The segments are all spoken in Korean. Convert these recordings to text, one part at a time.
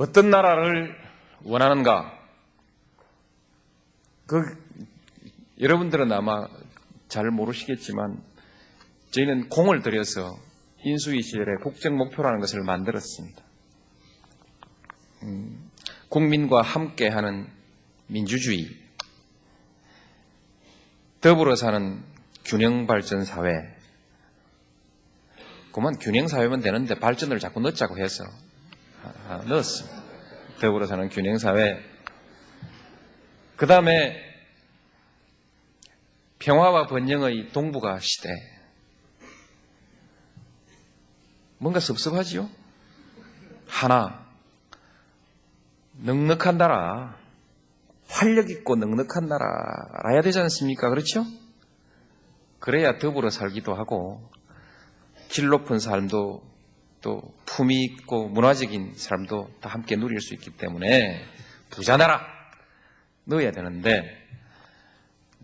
어떤 나라를 원하는가? 여러분들은 아마 잘 모르시겠지만 저희는 공을 들여서 인수위 시절에 국정 목표라는 것을 만들었습니다. 국민과 함께하는 민주주의, 더불어 사는 균형발전 사회. 그만 균형사회면 되는데 발전을 자꾸 넣자고 해서 넣었습니다. 더불어 사는 균형사회. 그 다음에 평화와 번영의 동북아 시대. 뭔가 섭섭하지요? 하나, 넉넉한 나라, 활력 있고 넉넉한 나라라야 되지 않습니까? 그렇죠? 그래야 더불어 살기도 하고 질 높은 삶도 또 품위 있고 문화적인 삶도 다 함께 누릴 수 있기 때문에 부자 나라 넣어야 되는데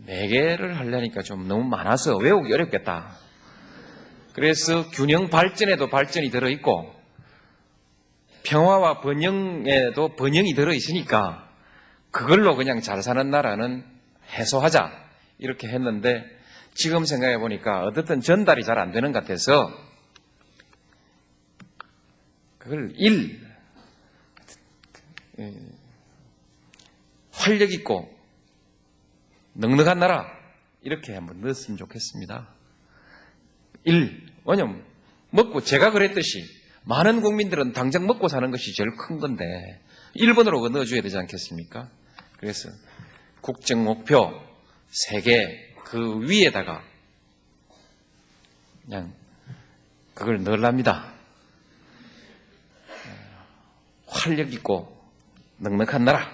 4개를 하려니까 좀 너무 많아서 외우기 어렵겠다. 그래서 균형 발전에도 발전이 들어있고 평화와 번영에도 번영이 들어있으니까 그걸로 그냥 잘 사는 나라는 해소하자 이렇게 했는데 지금 생각해 보니까 어떻든 전달이 잘 안 되는 것 같아서 그걸 활력 있고 넉넉한 나라 이렇게 한번 넣었으면 좋겠습니다. 왜냐면 먹고 제가 그랬듯이 많은 국민들은 당장 먹고 사는 것이 제일 큰 건데 1번으로 넣어줘야 되지 않겠습니까? 그래서 국정 목표 3개 그 위에다가 그냥 그걸 넣으랍니다. 활력 있고 넉넉한 나라,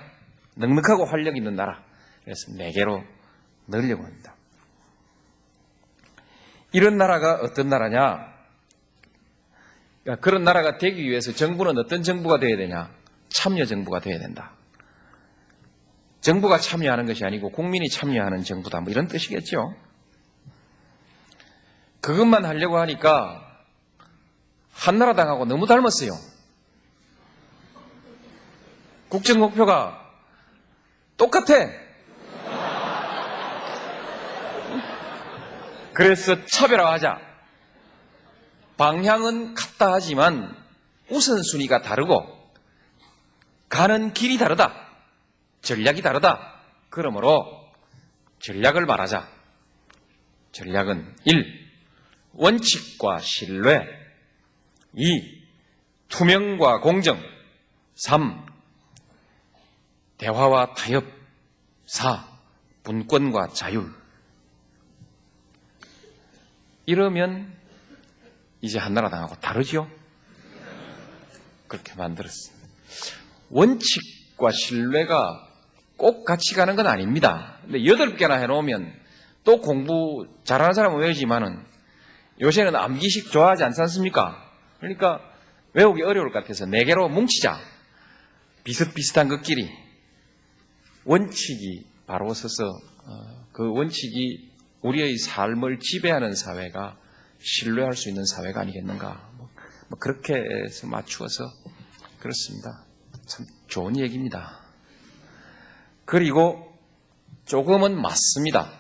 넉넉하고 활력 있는 나라. 그래서 4개로 넣으려고 합니다. 이런 나라가 어떤 나라냐? 그런 나라가 되기 위해서 정부는 어떤 정부가 되어야 되냐? 참여 정부가 되어야 된다. 정부가 참여하는 것이 아니고 국민이 참여하는 정부다. 뭐 이런 뜻이겠죠. 그것만 하려고 하니까 한나라당하고 너무 닮았어요. 국정 목표가 똑같아. 그래서 차별화하자. 방향은 같다 하지만 우선순위가 다르고 가는 길이 다르다. 전략이 다르다. 그러므로 전략을 말하자. 전략은 1. 원칙과 신뢰 2. 투명과 공정 3. 대화와 타협 4. 분권과 자율. 이러면 이제 한나라당하고 다르죠? 그렇게 만들었습니다. 원칙과 신뢰가 꼭 같이 가는 건 아닙니다. 근데 8개나 해놓으면 또 공부 잘하는 사람은 외우지만은 요새는 암기식 좋아하지 않지 않습니까? 그러니까 외우기 어려울 것 같아서 4개로 뭉치자. 비슷비슷한 것끼리 원칙이 바로 서서 그 원칙이 우리의 삶을 지배하는 사회가 신뢰할 수 있는 사회가 아니겠는가. 그렇게 해서 맞추어서 그렇습니다. 참 좋은 얘기입니다. 그리고 조금은 맞습니다.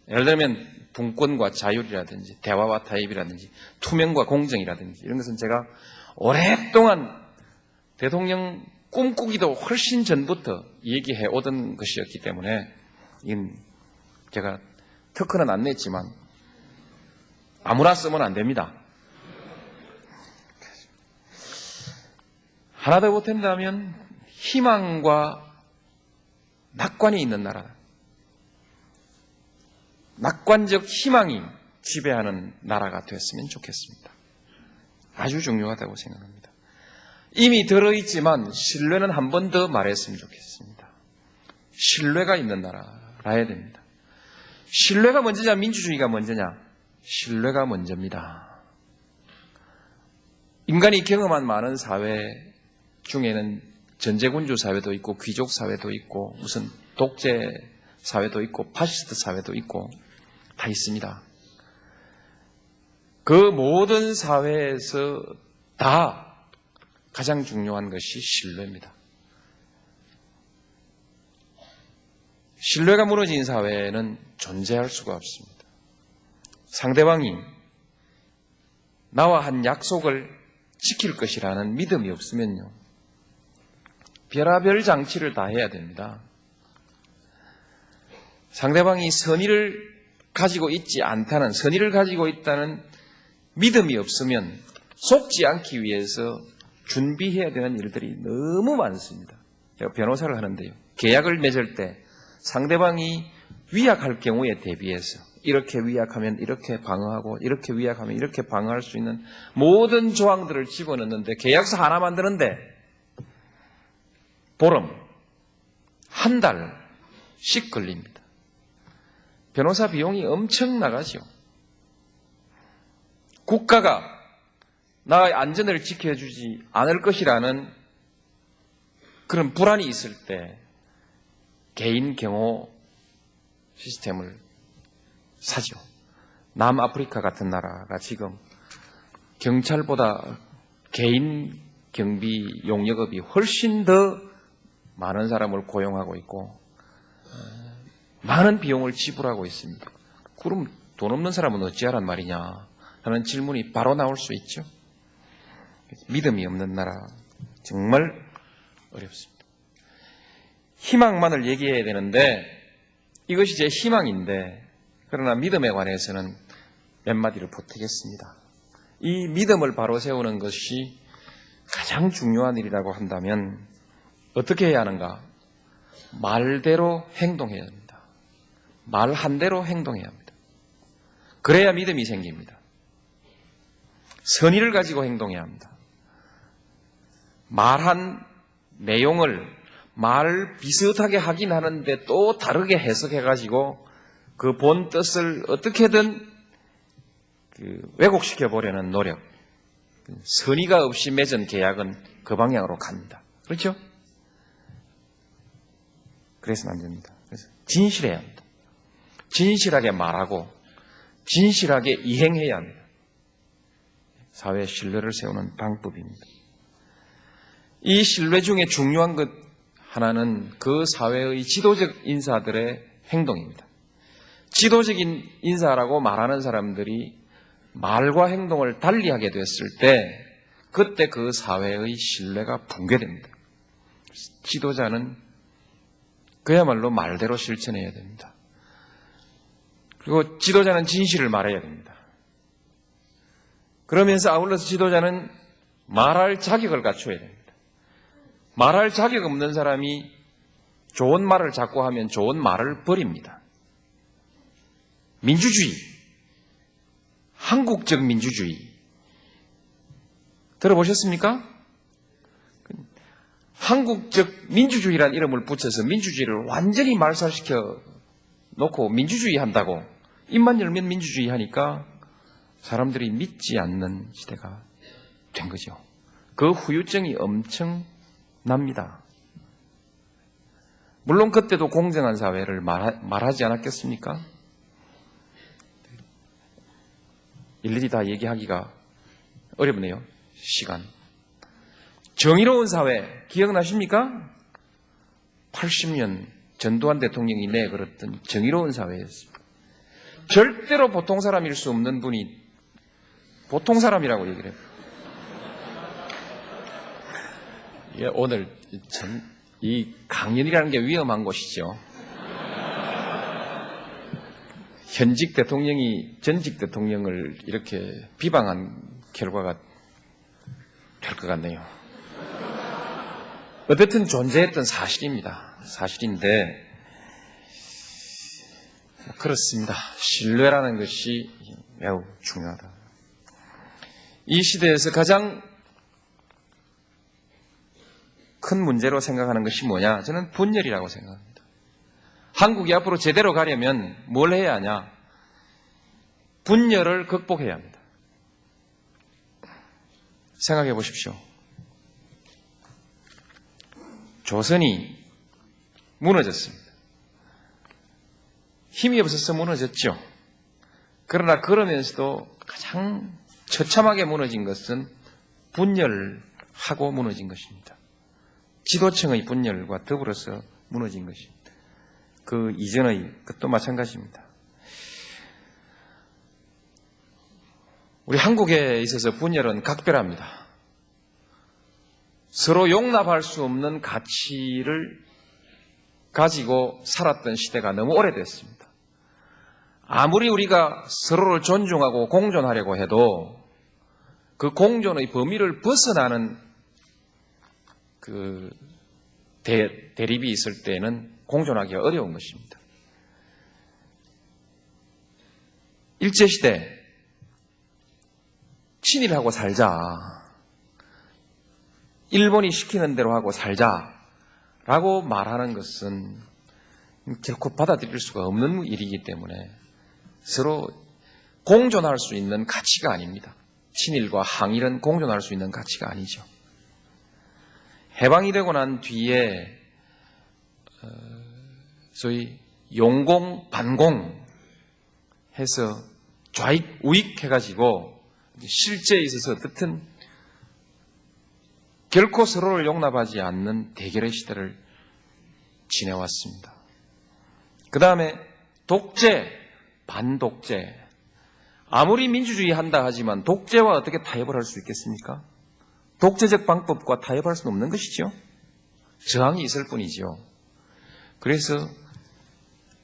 예를 들면 분권과 자율이라든지 대화와 타협이라든지 투명과 공정이라든지 이런 것은 제가 오랫동안 대통령 꿈꾸기도 훨씬 전부터 얘기해 오던 것이었기 때문에 이건 제가 특허는 안 냈지만 아무나 쓰면 안 됩니다. 하나 더 보탠다면 희망과 낙관이 있는 나라. 낙관적 희망이 지배하는 나라가 됐으면 좋겠습니다. 아주 중요하다고 생각합니다. 이미 들어있지만 신뢰는 한 번 더 말했으면 좋겠습니다. 신뢰가 있는 나라라야 됩니다. 신뢰가 먼저냐 민주주의가 먼저냐? 신뢰가 먼저입니다. 인간이 경험한 많은 사회 중에는 전제군주 사회도 있고 귀족 사회도 있고 무슨 독재 사회도 있고 파시스트 사회도 있고 다 있습니다. 그 모든 사회에서 다 가장 중요한 것이 신뢰입니다. 신뢰가 무너진 사회에는 존재할 수가 없습니다. 상대방이 나와 한 약속을 지킬 것이라는 믿음이 없으면요, 별의별 장치를 다 해야 됩니다. 상대방이 선의를 가지고 있지 않다는, 선의를 가지고 있다는 믿음이 없으면 속지 않기 위해서 준비해야 되는 일들이 너무 많습니다. 제가 변호사를 하는데요, 계약을 맺을 때 상대방이 위약할 경우에 대비해서 이렇게 위약하면 이렇게 방어하고 이렇게 위약하면 이렇게 방어할 수 있는 모든 조항들을 집어넣는데 계약서 하나 만드는데 보름, 한 달씩 걸립니다. 변호사 비용이 엄청 나가죠. 국가가 나의 안전을 지켜주지 않을 것이라는 그런 불안이 있을 때 개인 경호 시스템을 사죠. 남아프리카 같은 나라가 지금 경찰보다 개인 경비 용역업이 훨씬 더 많은 사람을 고용하고 있고 많은 비용을 지불하고 있습니다. 그럼 돈 없는 사람은 어찌하란 말이냐 하는 질문이 바로 나올 수 있죠. 믿음이 없는 나라 정말 어렵습니다. 희망만을 얘기해야 되는데 이것이 제 희망인데, 그러나 믿음에 관해서는 몇 마디를 보태겠습니다. 이 믿음을 바로 세우는 것이 가장 중요한 일이라고 한다면 어떻게 해야 하는가? 말대로 행동해야 합니다. 말 한 대로 행동해야 합니다. 그래야 믿음이 생깁니다. 선의를 가지고 행동해야 합니다. 말한 내용을 말 비슷하게 하긴 하는데 또 다르게 해석해가지고 그 본 뜻을 어떻게든 왜곡시켜 보려는 노력. 선의가 없이 맺은 계약은 그 방향으로 갑니다. 그렇죠? 그래서는 안 됩니다. 그래서 진실해야 합니다. 진실하게 말하고 진실하게 이행해야 합니다. 사회의 신뢰를 세우는 방법입니다. 이 신뢰 중에 중요한 것 하나는 그 사회의 지도적 인사들의 행동입니다. 지도적인 인사라고 말하는 사람들이 말과 행동을 달리하게 됐을 때 그때 그 사회의 신뢰가 붕괴됩니다. 지도자는 그야말로 말대로 실천해야 됩니다. 그리고 지도자는 진실을 말해야 됩니다. 그러면서 아울러서 지도자는 말할 자격을 갖춰야 됩니다. 말할 자격 없는 사람이 좋은 말을 자꾸 하면 좋은 말을 버립니다. 민주주의, 한국적 민주주의 들어보셨습니까? 한국적 민주주의라는 이름을 붙여서 민주주의를 완전히 말살시켜 놓고 민주주의 한다고 입만 열면 민주주의 하니까 사람들이 믿지 않는 시대가 된 거죠. 그 후유증이 엄청 납니다. 물론 그때도 공정한 사회를 말하지 않았겠습니까? 일일이 다 얘기하기가 어렵네요. 시간. 정의로운 사회 기억나십니까? 80년 전두환 대통령이 내걸었던 정의로운 사회였습니다. 절대로 보통 사람일 수 없는 분이 보통 사람이라고 얘기를 해요. 예, 오늘 이 강연이라는 게 위험한 곳이죠. 현직 대통령이 전직 대통령을 이렇게 비방한 결과가 될 것 같네요. 어쨌든 존재했던 사실입니다. 사실인데 그렇습니다. 신뢰라는 것이 매우 중요하다. 이 시대에서 가장 큰 문제로 생각하는 것이 뭐냐? 저는 분열이라고 생각합니다. 한국이 앞으로 제대로 가려면 뭘 해야 하냐? 분열을 극복해야 합니다. 생각해 보십시오. 조선이 무너졌습니다. 힘이 없어서 무너졌죠. 그러나 그러면서도 가장 처참하게 무너진 것은 분열하지 하고 무너진 것입니다. 지도층의 분열과 더불어서 무너진 것입니다. 그 이전의 것도 마찬가지입니다. 우리 한국에 있어서 분열은 각별합니다. 서로 용납할 수 없는 가치를 가지고 살았던 시대가 너무 오래됐습니다. 아무리 우리가 서로를 존중하고 공존하려고 해도 그 공존의 범위를 벗어나는 그 대립이 있을 때는 공존하기가 어려운 것입니다. 일제시대 친일하고 살자, 일본이 시키는 대로 하고 살자라고 말하는 것은 결코 받아들일 수가 없는 일이기 때문에 서로 공존할 수 있는 가치가 아닙니다. 친일과 항일은 공존할 수 있는 가치가 아니죠. 해방이 되고 난 뒤에 소위 용공, 반공 해서 좌익, 우익 해가지고 실제에 있어서 어떻든 결코 서로를 용납하지 않는 대결의 시대를 지내왔습니다. 그 다음에 독재, 반독재. 아무리 민주주의 한다 하지만 독재와 어떻게 타협을 할 수 있겠습니까? 독재적 방법과 타협할 수는 없는 것이죠. 저항이 있을 뿐이죠. 그래서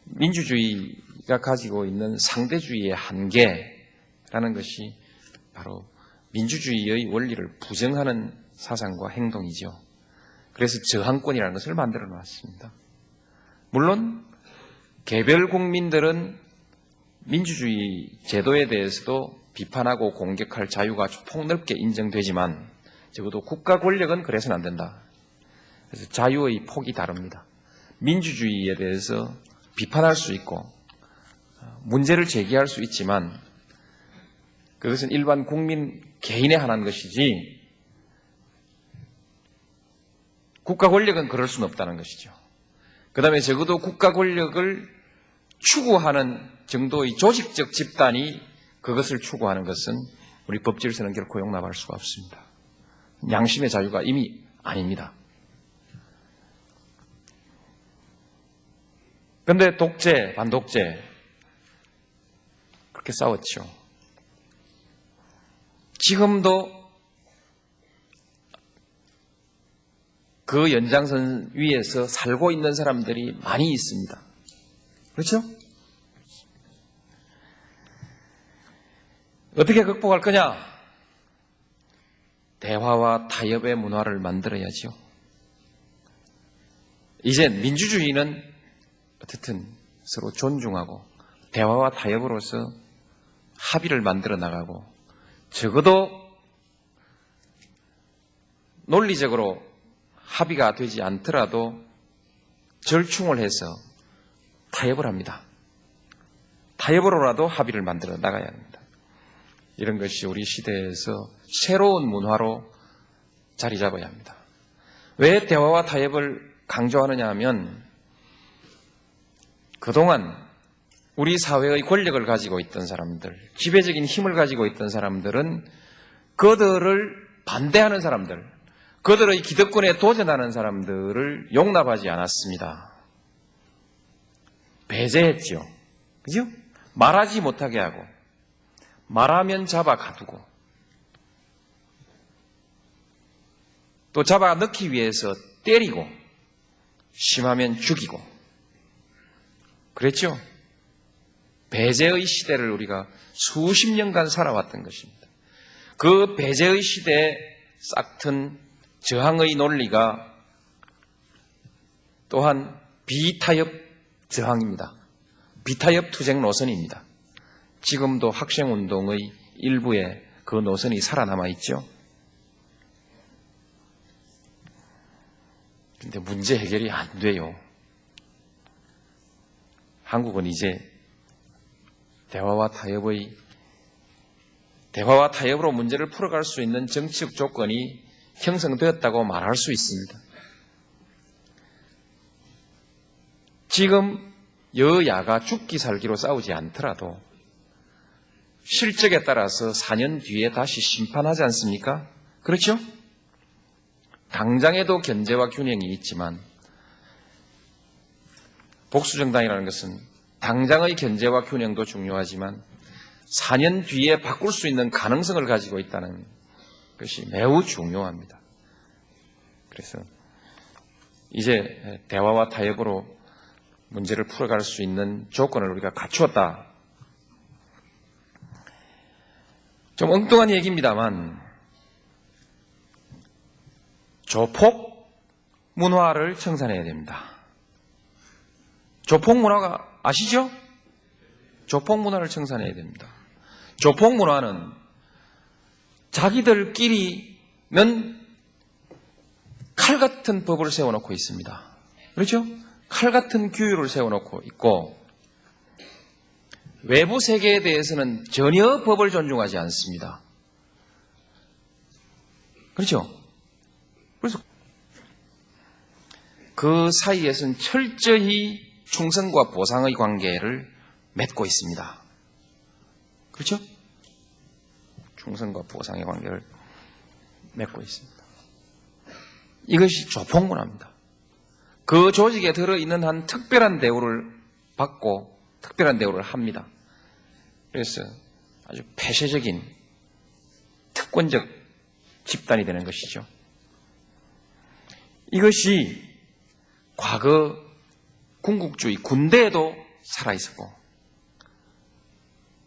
민주주의가 가지고 있는 상대주의의 한계라는 것이 바로 민주주의의 원리를 부정하는 사상과 행동이죠. 그래서 저항권이라는 것을 만들어 놨습니다. 물론 개별 국민들은 민주주의 제도에 대해서도 비판하고 공격할 자유가 폭넓게 인정되지만 적어도 국가 권력은 그래서는 안 된다. 그래서 자유의 폭이 다릅니다. 민주주의에 대해서 비판할 수 있고 문제를 제기할 수 있지만 그것은 일반 국민 개인에 한한 것이지 국가 권력은 그럴 수는 없다는 것이죠. 그 다음에 적어도 국가 권력을 추구하는 정도의 조직적 집단이 그것을 추구하는 것은 우리 법질서는 결코 용납할 수가 없습니다. 양심의 자유가 이미 아닙니다. 그런데 독재, 반독재 그렇게 싸웠죠. 지금도 그 연장선 위에서 살고 있는 사람들이 많이 있습니다. 그렇죠? 어떻게 극복할 거냐? 대화와 타협의 문화를 만들어야죠. 이제 민주주의는 어쨌든 서로 존중하고 대화와 타협으로서 합의를 만들어 나가고 적어도 논리적으로 합의가 되지 않더라도 절충을 해서 타협을 합니다. 타협으로라도 합의를 만들어 나가야 합니다. 이런 것이 우리 시대에서 새로운 문화로 자리 잡아야 합니다. 왜 대화와 타협을 강조하느냐 하면 그동안 우리 사회의 권력을 가지고 있던 사람들, 지배적인 힘을 가지고 있던 사람들은 그들을 반대하는 사람들, 그들의 기득권에 도전하는 사람들을 용납하지 않았습니다. 배제했죠. 그죠? 말하지 못하게 하고 말하면 잡아 가두고 또 잡아 넣기 위해서 때리고 심하면 죽이고 그랬죠? 배제의 시대를 우리가 수십 년간 살아왔던 것입니다. 그 배제의 시대에 싹튼 저항의 논리가 또한 비타협 저항입니다. 비타협 투쟁 노선입니다. 지금도 학생운동의 일부에 그 노선이 살아남아 있죠. 그런데 문제 해결이 안 돼요. 한국은 이제 대화와 타협으로 문제를 풀어갈 수 있는 정치적 조건이 형성되었다고 말할 수 있습니다. 지금 여야가 죽기 살기로 싸우지 않더라도 실적에 따라서 4년 뒤에 다시 심판하지 않습니까? 그렇죠? 당장에도 견제와 균형이 있지만 복수정당이라는 것은 당장의 견제와 균형도 중요하지만 4년 뒤에 바꿀 수 있는 가능성을 가지고 있다는 것이 매우 중요합니다. 그래서 이제 대화와 타협으로 문제를 풀어갈 수 있는 조건을 우리가 갖추었다. 좀 엉뚱한 얘기입니다만 조폭 문화를 청산해야 됩니다. 조폭 문화가 아시죠? 조폭 문화를 청산해야 됩니다. 조폭 문화는 자기들끼리는 칼 같은 법을 세워놓고 있습니다. 그렇죠? 칼 같은 규율을 세워놓고 있고 외부 세계에 대해서는 전혀 법을 존중하지 않습니다. 그렇죠? 그래서 그 사이에서는 철저히 충성과 보상의 관계를 맺고 있습니다. 그렇죠? 충성과 보상의 관계를 맺고 있습니다. 이것이 조폭 문화입니다. 그 조직에 들어있는 한 특별한 대우를 받고 특별한 대우를 합니다. 그래서 아주 폐쇄적인 특권적 집단이 되는 것이죠. 이것이 과거 군국주의 군대에도 살아있었고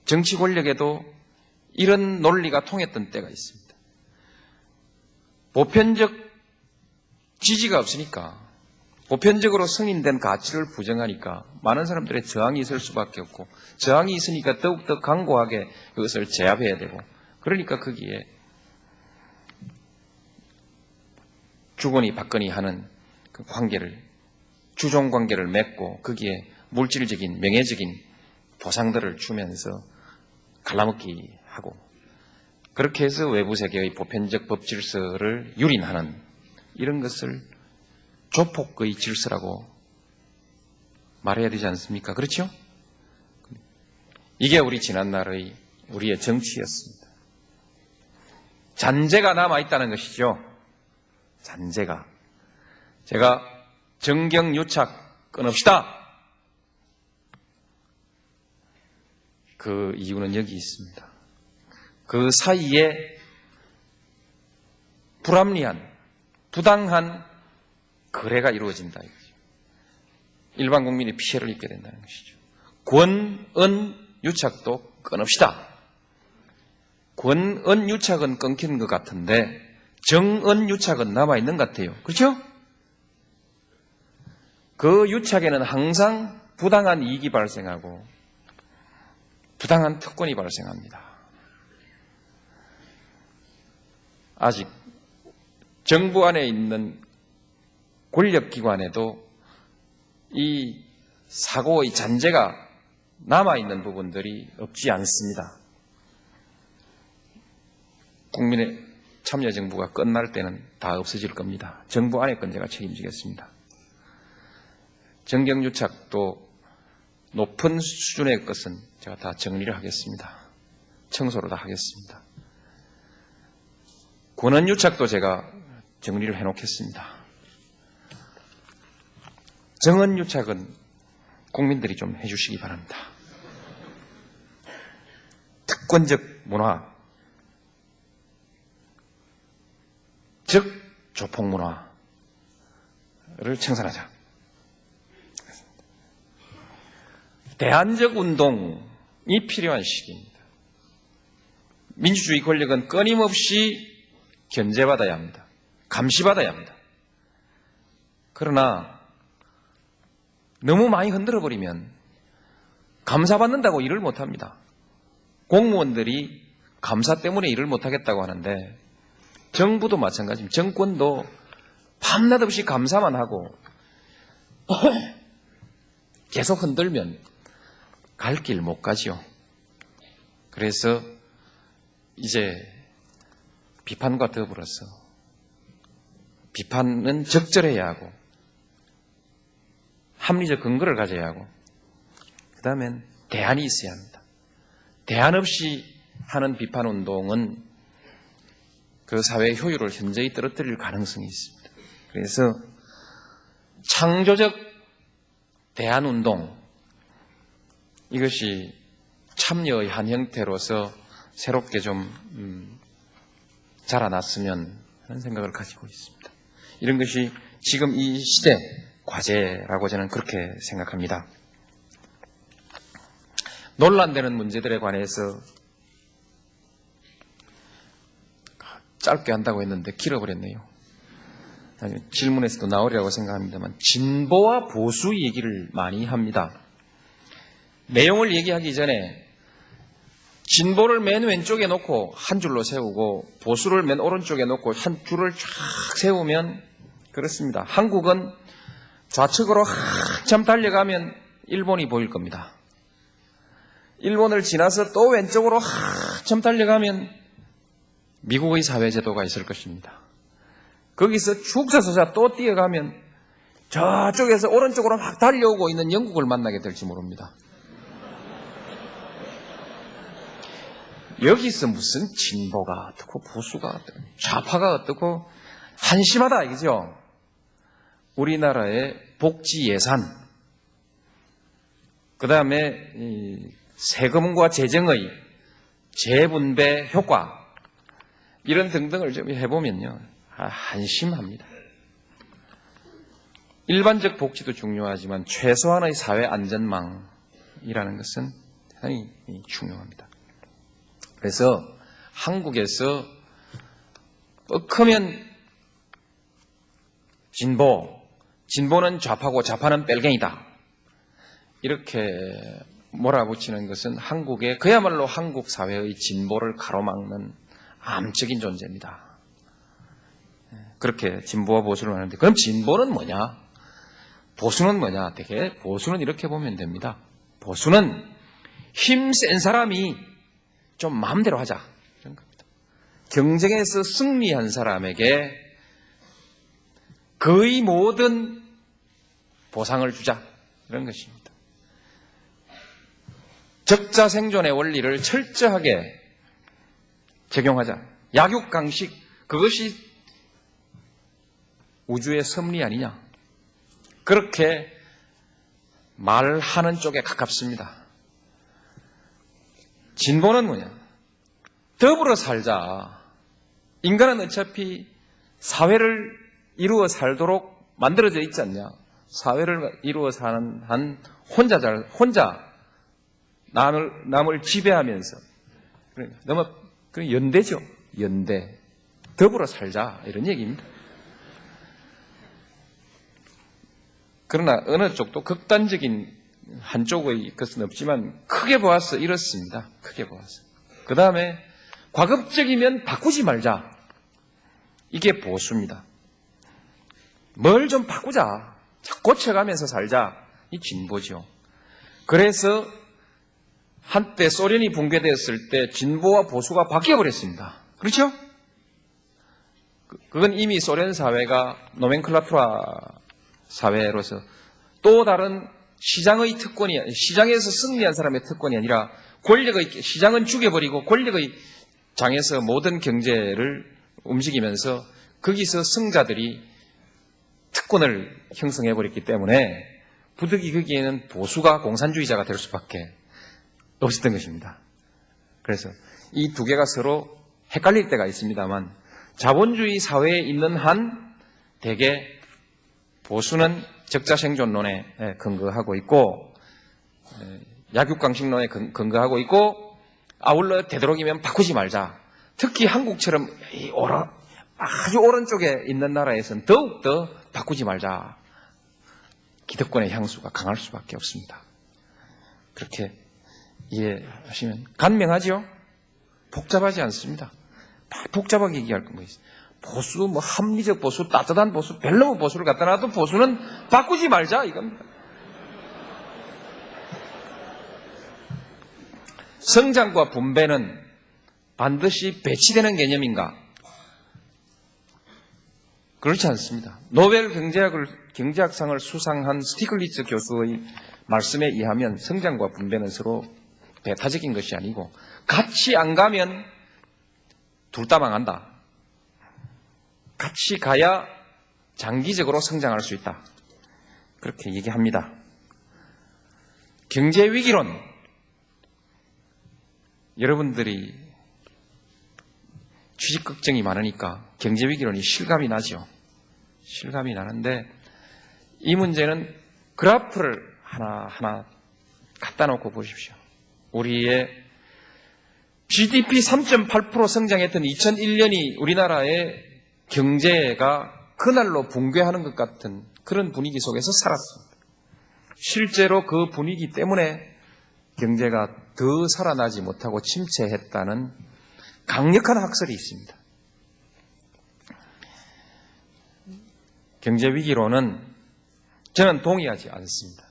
정치 권력에도 이런 논리가 통했던 때가 있습니다. 보편적 지지가 없으니까 보편적으로 승인된 가치를 부정하니까 많은 사람들의 저항이 있을 수밖에 없고 저항이 있으니까 더욱더 강고하게 그것을 제압해야 되고 그러니까 거기에 주거니 받거니 하는 그 관계를 주종 관계를 맺고 거기에 물질적인 명예적인 보상들을 주면서 갈라먹기 하고 그렇게 해서 외부 세계의 보편적 법 질서를 유린하는 이런 것을 조폭의 질서라고 말해야 되지 않습니까? 그렇죠? 이게 우리 지난날의 우리의 정치였습니다. 잔재가 남아있다는 것이죠. 잔재가. 제가 정경유착 끊읍시다. 그 이유는 여기 있습니다. 그 사이에 불합리한, 부당한 거래가 이루어진다. 일반 국민이 피해를 입게 된다는 것이죠. 권, 은, 유착도 끊읍시다. 권, 은, 유착은 끊긴 것 같은데 정, 은, 유착은 남아있는 것 같아요. 그렇죠? 그 유착에는 항상 부당한 이익이 발생하고 부당한 특권이 발생합니다. 아직 정부 안에 있는 권력기관에도 이 사고의 잔재가 남아있는 부분들이 없지 않습니다. 국민의 참여정부가 끝날 때는 다 없어질 겁니다. 정부 안의 건 제가 책임지겠습니다. 정경유착도 높은 수준의 것은 제가 다 정리를 하겠습니다. 청소를 다 하겠습니다. 권한유착도 제가 정리를 해놓겠습니다. 정언유착은 국민들이 좀 해주시기 바랍니다. 특권적 문화, 즉 조폭 문화를 청산하자. 대안적 운동이 필요한 시기입니다. 민주주의 권력은 끊임없이 견제받아야 합니다. 감시받아야 합니다. 그러나 너무 많이 흔들어버리면 감사받는다고 일을 못합니다. 공무원들이 감사 때문에 일을 못하겠다고 하는데 정부도 마찬가지입니다. 정권도 밤낮 없이 감사만 하고 계속 흔들면 갈 길 못 가죠. 그래서 이제 비판과 더불어서 비판은 적절해야 하고 합리적 근거를 가져야 하고 그 다음엔 대안이 있어야 합니다. 대안 없이 하는 비판운동은 그 사회의 효율을 현저히 떨어뜨릴 가능성이 있습니다. 그래서 창조적 대안운동, 이것이 참여의 한 형태로서 새롭게 좀 자라났으면 하는 생각을 가지고 있습니다. 이런 것이 지금 이 시대 과제라고 저는 그렇게 생각합니다. 논란되는 문제들에 관해서 짧게 한다고 했는데 길어버렸네요. 질문에서도 나오리라고 생각합니다만 진보와 보수 얘기를 많이 합니다. 내용을 얘기하기 전에 진보를 맨 왼쪽에 놓고 한 줄로 세우고 보수를 맨 오른쪽에 놓고 한 줄을 쫙 세우면 그렇습니다. 한국은 좌측으로 한참 달려가면 일본이 보일 겁니다. 일본을 지나서 또 왼쪽으로 한참 달려가면 미국의 사회제도가 있을 것입니다. 거기서 쭉 서서 또 뛰어가면 저쪽에서 오른쪽으로 막 달려오고 있는 영국을 만나게 될지 모릅니다. 여기서 무슨 진보가 어떻고 보수가 어떻고 좌파가 어떻고 한심하다 이거죠. 우리나라의 복지 예산, 그 다음에 세금과 재정의 재분배 효과 이런 등등을 좀 해보면요 한심합니다. 일반적 복지도 중요하지만 최소한의 사회 안전망이라는 것은 대단히 중요합니다. 그래서 한국에서 크면 진보는 좌파고 좌파는 뺄갱이다 이렇게 몰아붙이는 것은 한국의 그야말로 한국 사회의 진보를 가로막는 암적인 존재입니다. 그렇게 진보와 보수를 하는데 그럼 진보는 뭐냐? 보수는 뭐냐? 되게 보수는 이렇게 보면 됩니다. 보수는 힘센 사람이 좀 마음대로 하자 이런 겁니다. 경쟁에서 승리한 사람에게 거의 모든 보상을 주자 이런 것입니다. 적자 생존의 원리를 철저하게 적용하자. 약육강식, 그것이 우주의 섭리 아니냐. 그렇게 말하는 쪽에 가깝습니다. 진보는 뭐냐? 더불어 살자. 인간은 어차피 사회를 이루어 살도록 만들어져 있지 않냐. 사회를 이루어 사는 한 혼자 남을 지배하면서 너무 연대죠. 연대. 더불어 살자 이런 얘기입니다. 그러나 어느 쪽도 극단적인 한쪽의 것은 없지만 크게 보아서 이렇습니다. 크게 보아서. 그 다음에 과급적이면 바꾸지 말자. 이게 보수입니다. 뭘 좀 바꾸자. 고쳐가면서 살자. 이 진보죠. 그래서 한때 소련이 붕괴되었을 때 진보와 보수가 바뀌어버렸습니다. 그렇죠? 그건 이미 소련 사회가 노멘클라투라 사회로서 또 다른 시장의 특권이, 시장에서 승리한 사람의 특권이 아니라 시장은 죽여버리고 권력의 장에서 모든 경제를 움직이면서 거기서 승자들이 특권을 형성해버렸기 때문에 부득이 거기에는 보수가 공산주의자가 될 수밖에 없었던 것입니다. 그래서 이 두 개가 서로 헷갈릴 때가 있습니다만 자본주의 사회에 있는 한 대개 보수는 적자생존론에 근거하고 있고 약육강식론에 근거하고 있고 아울러 되도록이면 바꾸지 말자. 특히 한국처럼 아주 오른쪽에 있는 나라에서는 더욱더 바꾸지 말자. 기득권의 향수가 강할 수밖에 없습니다. 그렇게 이해하시면 간명하죠? 복잡하지 않습니다. 복잡하게 얘기할 건 뭐 있어요. 보수, 합리적 보수, 따뜻한 보수, 별로 보수를 갖다 놔도 보수는 바꾸지 말자 이겁니다. 성장과 분배는 반드시 배치되는 개념인가? 그렇지 않습니다. 노벨 경제학상을 수상한 스티글리츠 교수의 말씀에 의하면 성장과 분배는 서로 배타적인 것이 아니고 같이 안 가면 둘 다 망한다. 같이 가야 장기적으로 성장할 수 있다. 그렇게 얘기합니다. 경제 위기론, 여러분들이 취직 걱정이 많으니까 경제 위기론이 실감이 나죠. 실감이 나는데 이 문제는 그래프를 하나하나 갖다 놓고 보십시오. 우리의 GDP 3.8% 성장했던 2001년이 우리나라의 경제가 그날로 붕괴하는 것 같은 그런 분위기 속에서 살았습니다. 실제로 그 분위기 때문에 경제가 더 살아나지 못하고 침체했다는 강력한 학설이 있습니다. 경제 위기로는 저는 동의하지 않습니다.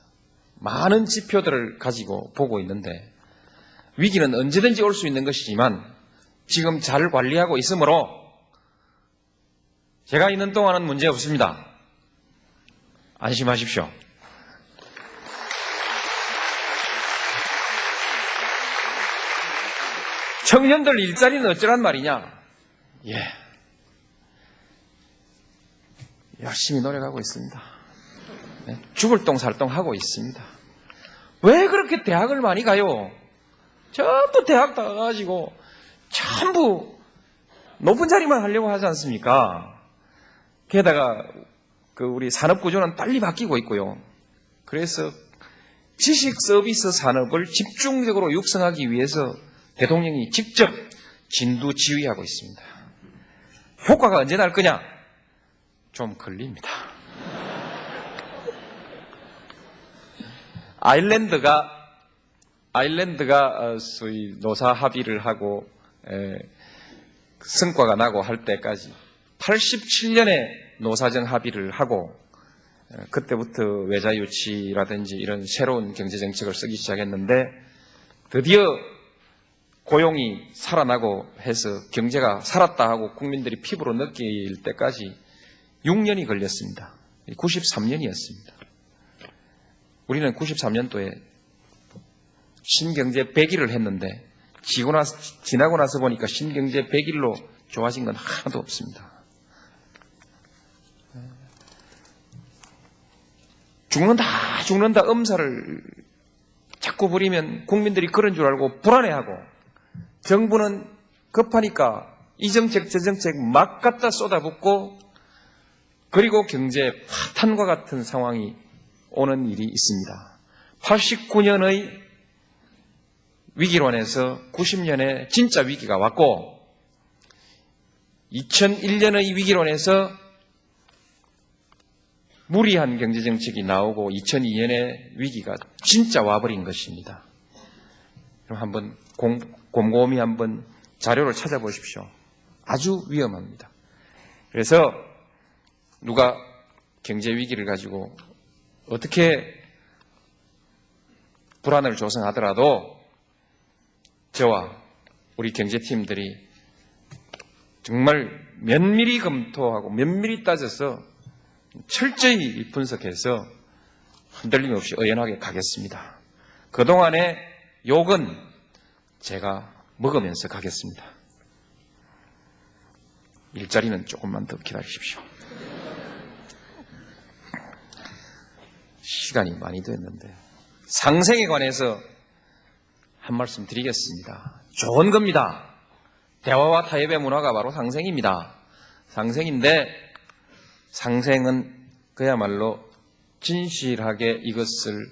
많은 지표들을 가지고 보고 있는데 위기는 언제든지 올 수 있는 것이지만 지금 잘 관리하고 있으므로 제가 있는 동안은 문제 없습니다. 안심하십시오. 청년들 일자리는 어쩌란 말이냐? 예. 열심히 노력하고 있습니다. 네, 죽을 똥 살 똥 하고 있습니다. 왜 그렇게 대학을 많이 가요? 전부 대학 다 가가지고 전부 높은 자리만 하려고 하지 않습니까? 게다가 우리 산업 구조는 빨리 바뀌고 있고요. 그래서 지식 서비스 산업을 집중적으로 육성하기 위해서 대통령이 직접 진두 지휘하고 있습니다. 효과가 언제 날 거냐? 좀 걸립니다. 아일랜드가 소위 노사 합의를 하고 성과가 나고 할 때까지 87년에 노사정 합의를 하고 그때부터 외자 유치라든지 이런 새로운 경제정책을 쓰기 시작했는데 드디어 고용이 살아나고 해서 경제가 살았다 하고 국민들이 피부로 느낄 때까지 6년이 걸렸습니다. 93년이었습니다. 우리는 93년도에 신경제 100일을 했는데 지나고 나서 보니까 신경제 100일로 좋아진 건 하나도 없습니다. 죽는다 엄살을 자꾸 부리면 국민들이 그런 줄 알고 불안해하고 정부는 급하니까 이 정책 저 정책 막 갖다 쏟아붓고 그리고 경제 파탄과 같은 상황이 오는 일이 있습니다. 89년의 위기론에서 90년에 진짜 위기가 왔고 2001년의 위기론에서 무리한 경제정책이 나오고 2002년에 위기가 진짜 와버린 것입니다. 그럼 한번 곰곰이 한번 자료를 찾아보십시오. 아주 위험합니다. 그래서 누가 경제 위기를 가지고 어떻게 불안을 조성하더라도 저와 우리 경제팀들이 정말 면밀히 검토하고 면밀히 따져서 철저히 분석해서 흔들림 없이 의연하게 가겠습니다. 그동안의 욕은 제가 먹으면서 가겠습니다. 일자리는 조금만 더 기다리십시오. 시간이 많이 됐는데 상생에 관해서 한 말씀 드리겠습니다. 좋은 겁니다. 대화와 타협의 문화가 바로 상생입니다. 상생인데 상생은 그야말로 진실하게 이것을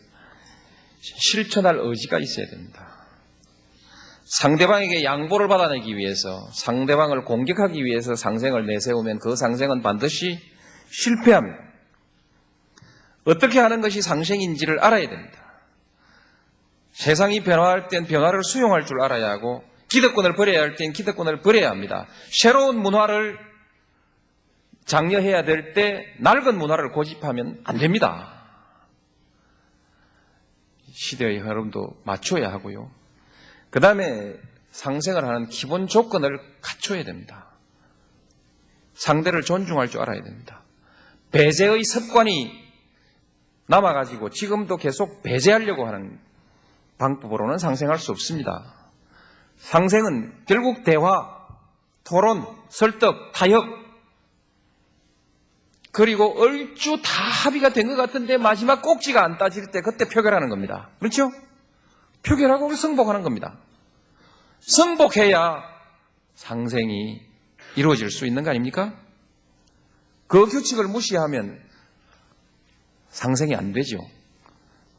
실천할 의지가 있어야 됩니다. 상대방에게 양보를 받아내기 위해서 상대방을 공격하기 위해서 상생을 내세우면 그 상생은 반드시 실패합니다. 어떻게 하는 것이 상생인지를 알아야 됩니다. 세상이 변화할 땐 변화를 수용할 줄 알아야 하고 기득권을 버려야 할 땐 기득권을 버려야 합니다. 새로운 문화를 장려해야 될 때 낡은 문화를 고집하면 안 됩니다. 시대의 흐름도 맞춰야 하고요. 그 다음에 상생을 하는 기본 조건을 갖춰야 됩니다. 상대를 존중할 줄 알아야 됩니다. 배제의 습관이 남아가지고 지금도 계속 배제하려고 하는 방법으로는 상생할 수 없습니다. 상생은 결국 대화, 토론, 설득, 타협 그리고 얼추 다 합의가 된 것 같은데 마지막 꼭지가 안 따질 때 그때 표결하는 겁니다. 그렇죠? 표결하고 승복하는 겁니다. 승복해야 상생이 이루어질 수 있는 거 아닙니까? 그 규칙을 무시하면 상생이 안 되죠.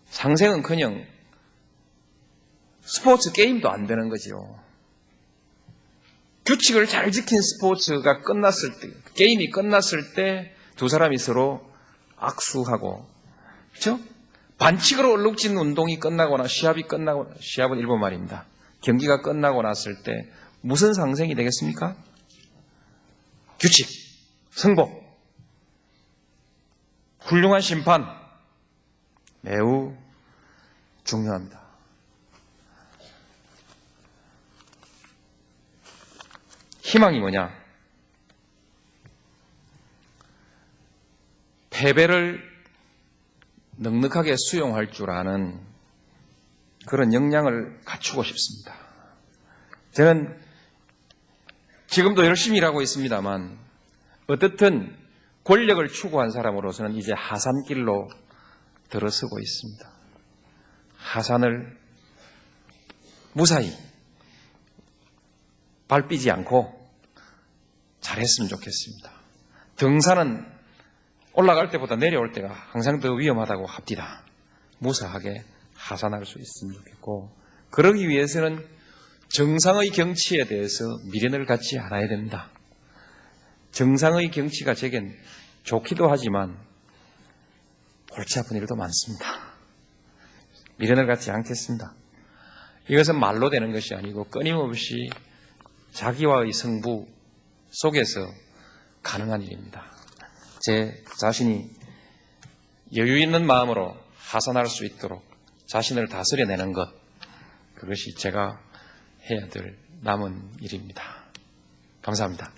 상생은커녕 스포츠 게임도 안 되는 거죠. 규칙을 잘 지킨 스포츠가 끝났을 때, 게임이 끝났을 때 두 사람이 서로 악수하고, 그렇죠? 반칙으로 얼룩진 운동이 끝나거나 시합은 일본 말입니다. 경기가 끝나고 났을 때 무슨 상생이 되겠습니까? 규칙, 승복, 훌륭한 심판, 매우 중요합니다. 희망이 뭐냐? 패배를 넉넉하게 수용할 줄 아는 그런 역량을 갖추고 싶습니다. 저는 지금도 열심히 일하고 있습니다만 어떻든 권력을 추구한 사람으로서는 이제 하산길로 들어서고 있습니다. 하산을 무사히 밟히지 않고 잘했으면 좋겠습니다. 등산은 올라갈 때보다 내려올 때가 항상 더 위험하다고 합디다. 무사하게 하산할 수 있으면 좋겠고, 그러기 위해서는 정상의 경치에 대해서 미련을 갖지 않아야 됩니다. 정상의 경치가 제겐 좋기도 하지만 골치 아픈 일도 많습니다. 미련을 갖지 않겠습니다. 이것은 말로 되는 것이 아니고 끊임없이 자기와의 승부 속에서 가능한 일입니다. 제 자신이 여유 있는 마음으로 하산할 수 있도록 자신을 다스려내는 것, 그것이 제가 해야 될 남은 일입니다. 감사합니다.